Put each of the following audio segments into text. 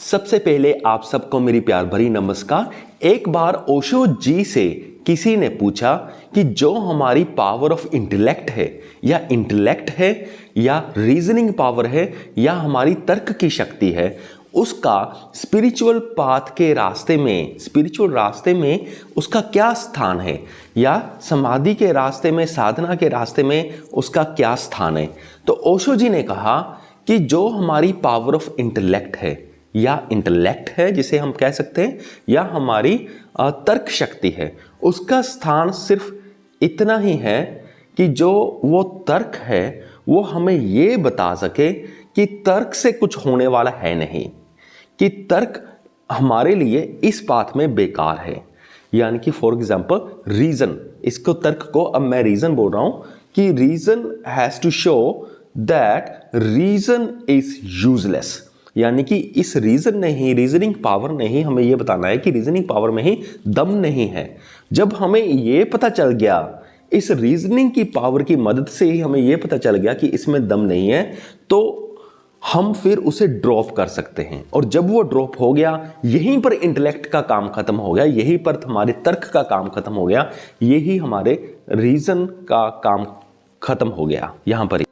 सबसे पहले आप सबको मेरी प्यार भरी नमस्कार। एक बार ओशो जी से किसी ने पूछा कि जो हमारी पावर ऑफ इंटेलेक्ट है या रीजनिंग पावर है या हमारी तर्क की शक्ति है, उसका स्पिरिचुअल रास्ते में उसका क्या स्थान है, या समाधि के रास्ते में, साधना के रास्ते में उसका क्या स्थान है। तो ओशो जी ने कहा कि जो हमारी पावर ऑफ इंटेलेक्ट है जिसे हम कह सकते हैं, या हमारी तर्क शक्ति है, उसका स्थान सिर्फ इतना ही है कि जो वो तर्क है वो हमें ये बता सके कि तर्क से कुछ होने वाला है नहीं, कि तर्क हमारे लिए इस पाथ में बेकार है। यानी कि फॉर एग्जाम्पल रीजन, इसको तर्क को अब मैं रीजन बोल रहा हूं कि reason has to show that reason is useless. यानी कि इस रीजनिंग पावर ने ही हमें यह बताना है कि रीजनिंग पावर में ही दम नहीं है। जब हमें यह पता चल गया, इस रीजनिंग की पावर की मदद से ही हमें यह पता चल गया कि इसमें दम नहीं है, तो हम फिर उसे ड्रॉप कर सकते हैं। और जब वो ड्रॉप हो गया, यहीं पर इंटेलेक्ट का काम खत्म हो गया, यहीं पर हमारे तर्क का काम खत्म हो गया, यही हमारे रीजन का काम खत्म हो गया। यहां पर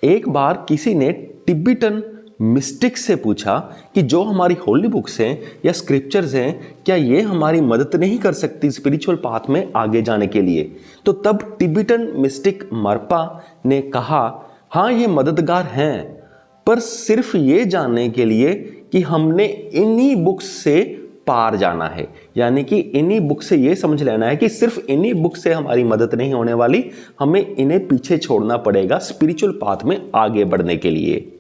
एक बार किसी ने टिबेटन मिस्टिक से पूछा कि जो हमारी होली बुक्स हैं या स्क्रिप्चर्स हैं, क्या ये हमारी मदद नहीं कर सकती स्पिरिचुअल पाथ में आगे जाने के लिए। तो तब टिबेटन मिस्टिक मरपा ने कहा, हाँ ये मददगार हैं, पर सिर्फ ये जानने के लिए कि हमने इन्हीं बुक्स से पार जाना है। यानी कि इन्हीं बुक से ये समझ लेना है कि सिर्फ इन्हीं बुक से हमारी मदद नहीं होने वाली, हमें इन्हें पीछे छोड़ना पड़ेगा स्पिरिचुअल पाथ में आगे बढ़ने के लिए।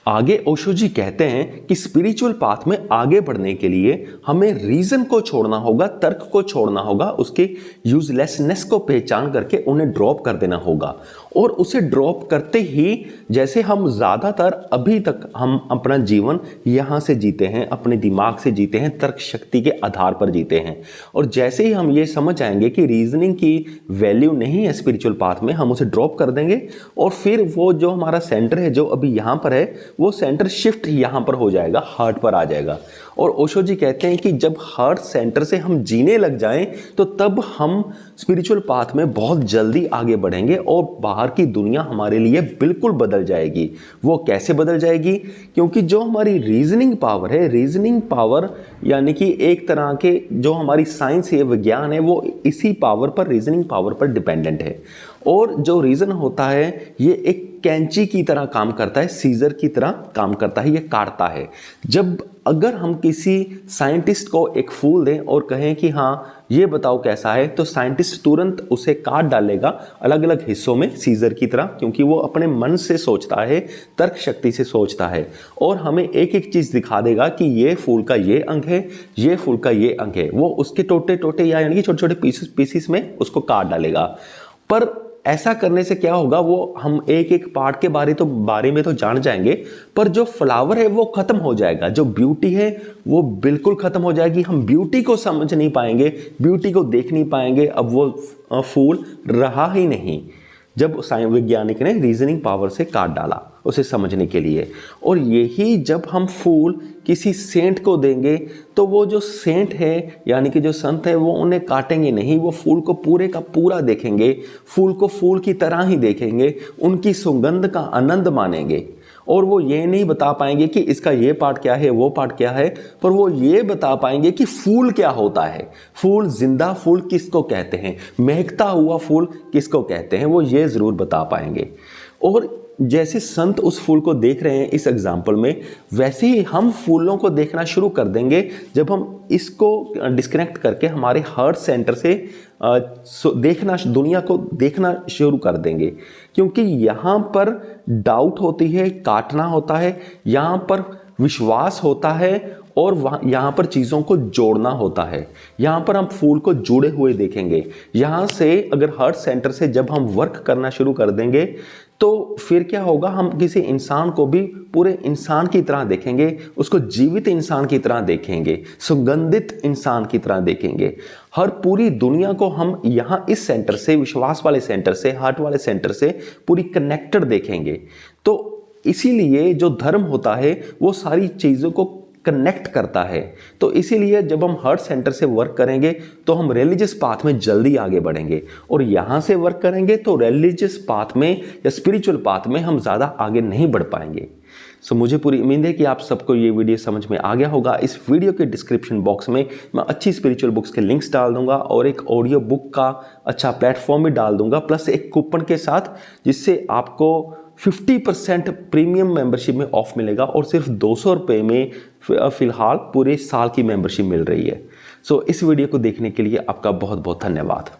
आगे ओशो जी कहते हैं कि स्पिरिचुअल पाथ में आगे बढ़ने के लिए हमें रीजन को छोड़ना होगा, तर्क को छोड़ना होगा, उसके यूजलेसनेस को पहचान करके उन्हें ड्रॉप कर देना होगा। और उसे ड्रॉप करते ही, जैसे हम ज़्यादातर अभी तक हम अपना जीवन यहाँ से जीते हैं, अपने दिमाग से जीते हैं, तर्क शक्ति के आधार पर जीते हैं, और जैसे ही हम ये समझ आएंगे कि रीजनिंग की वैल्यू नहीं है स्पिरिचुअल पाथ में, हम उसे ड्रॉप कर देंगे। और फिर वो जो हमारा सेंटर है जो अभी यहाँ पर है, वो सेंटर शिफ्ट यहां पर हो जाएगा, हार्ट पर आ जाएगा। और ओशो जी कहते हैं कि जब हार्ट सेंटर से हम जीने लग जाएं, तो तब हम स्पिरिचुअल पाथ में बहुत जल्दी आगे बढ़ेंगे और बाहर की दुनिया हमारे लिए बिल्कुल बदल जाएगी। वो कैसे बदल जाएगी? क्योंकि जो हमारी रीजनिंग पावर है, रीजनिंग पावर यानी कि एक तरह के जो हमारी साइंस है, विज्ञान है, वो इसी पावर पर, रीजनिंग पावर पर डिपेंडेंट है। और जो रीजन होता है, ये एक कैंची की तरह काम करता है, सीजर की तरह काम करता है, ये काटता है। जब अगर हम किसी साइंटिस्ट को एक फूल दें और कहें कि हाँ ये बताओ कैसा है, तो साइंटिस्ट तुरंत उसे काट डालेगा अलग अलग हिस्सों में, सीजर की तरह, क्योंकि वो अपने मन से सोचता है, तर्क शक्ति से सोचता है, और हमें एक एक चीज़ दिखा देगा कि ये फूल का ये अंग है, ये फूल का ये अंग है। वो उसके टोटे टोटे यानी कि छोटे छोटे पीसेस में उसको काट डालेगा। पर ऐसा करने से क्या होगा, वो हम एक एक पार्ट के बारे में तो जान जाएंगे, पर जो फ्लावर है वो खत्म हो जाएगा, जो ब्यूटी है वो बिल्कुल खत्म हो जाएगी। हम ब्यूटी को समझ नहीं पाएंगे, ब्यूटी को देख नहीं पाएंगे, अब वो फूल रहा ही नहीं, जब वैज्ञानिक ने रीजनिंग पावर से काट डाला उसे समझने के लिए। और यही जब हम फूल किसी सेंट को देंगे, तो वो जो सेंट है यानी कि जो संत है, वो उन्हें काटेंगे नहीं, वो फूल को पूरे का पूरा देखेंगे, फूल को फूल की तरह ही देखेंगे, उनकी सुगंध का आनंद मानेंगे। और वो ये नहीं बता पाएंगे कि इसका ये पार्ट क्या है, वो पार्ट क्या है, पर वो ये बता पाएंगे कि फूल क्या होता है, फूल, जिंदा फूल किसको कहते हैं, महकता हुआ फूल किसको कहते हैं, वो ये ज़रूर बता पाएंगे। और जैसे संत उस फूल को देख रहे हैं इस एग्जाम्पल में, वैसे ही हम फूलों को देखना शुरू कर देंगे जब हम इसको डिस्कनेक्ट करके हमारे हार्ट सेंटर से दुनिया को देखना शुरू कर देंगे। क्योंकि यहाँ पर डाउट होती है, काटना होता है, यहाँ पर विश्वास होता है, और यहाँ पर चीज़ों को जोड़ना होता है। यहाँ पर हम फूल को जुड़े हुए देखेंगे। यहाँ से अगर हार्ट सेंटर से जब हम वर्क करना शुरू कर देंगे, तो फिर क्या होगा, हम किसी इंसान को भी पूरे इंसान की तरह देखेंगे, उसको जीवित इंसान की तरह देखेंगे, सुगंधित इंसान की तरह देखेंगे। हर पूरी दुनिया को हम यहाँ इस सेंटर से, विश्वास वाले सेंटर से, हार्ट वाले सेंटर से पूरी कनेक्टेड देखेंगे। तो इसीलिए जो धर्म होता है वो सारी चीज़ों को कनेक्ट करता है। तो इसीलिए जब हम हार्ट सेंटर से वर्क करेंगे तो हम रिलीजियस पाथ में जल्दी आगे बढ़ेंगे, और यहाँ से वर्क करेंगे तो रिलीजियस पाथ में या स्पिरिचुअल पाथ में हम ज़्यादा आगे नहीं बढ़ पाएंगे। सो मुझे पूरी उम्मीद है कि आप सबको ये वीडियो समझ में आ गया होगा। इस वीडियो के डिस्क्रिप्शन बॉक्स में मैं अच्छी स्पिरिचुअल बुक्स के लिंक्स डाल दूंगा और एक ऑडियो बुक का अच्छा प्लेटफॉर्म भी डाल दूंगा, प्लस एक कूपन के साथ, जिससे आपको 50% प्रीमियम मेंबरशिप में ऑफ मिलेगा और सिर्फ 200 रुपये में फिलहाल पूरे साल की मेंबरशिप मिल रही है। सो इस वीडियो को देखने के लिए आपका बहुत बहुत धन्यवाद।